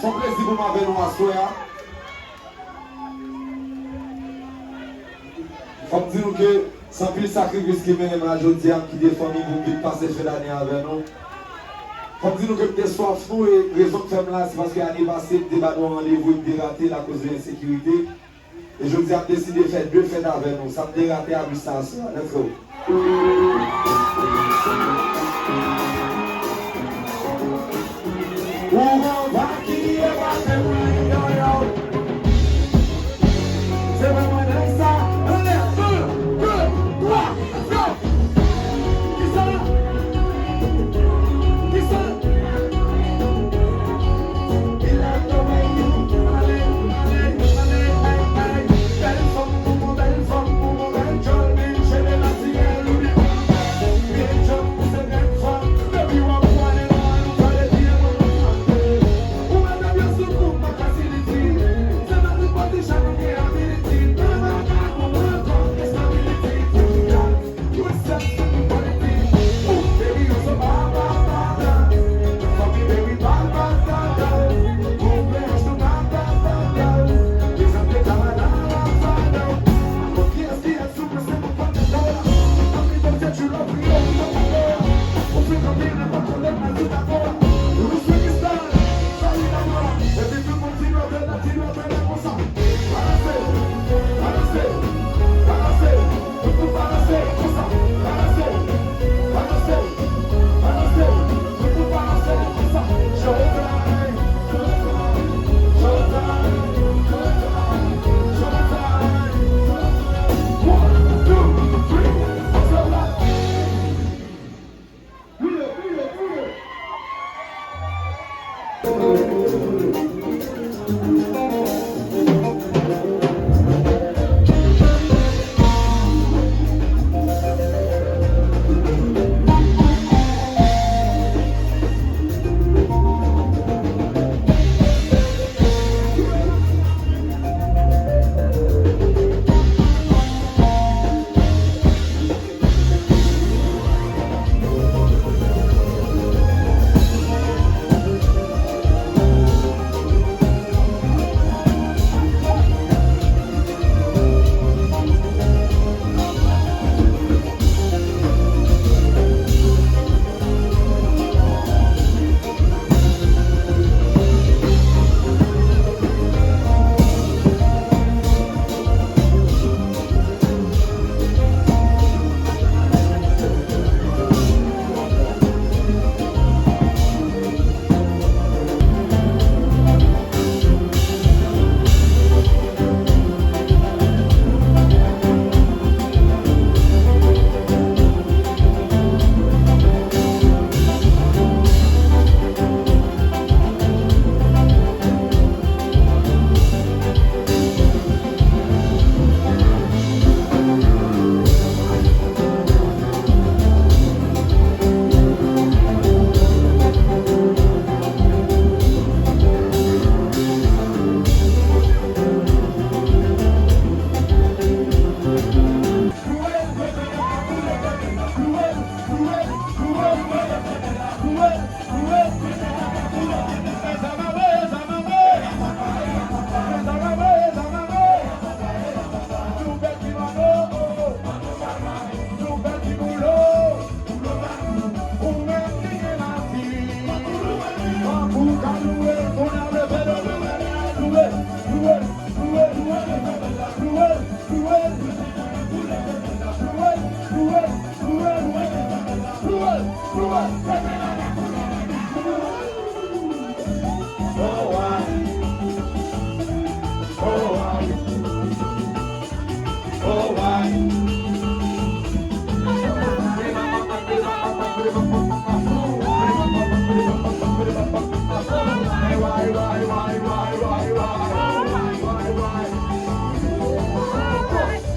Son plaisir pour m'avoir nous asseoir. Faut me dire que sans plus sacrifice qui mène à aujourd'hui, qui des familles pour vite passer cette année avec nous. Faut me dire que peut-être soif nous et raison que faire là, c'est parce que l'année passée, le débat de rendez-vous était raté à cause de l'insécurité. Et je vous ai décidé de faire 2 fêtes avec nous. Ça me dératé à distance. Let's go.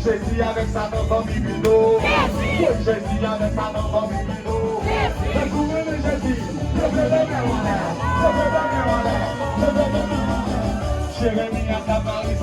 Jésus avec sa dans Bibido. Jésus avec sa dans Bibido. Le courant de Jésus. Je veux donner mon air. Je veux donner mon air. Je veux donner mon air. Jérémie à ta Paris.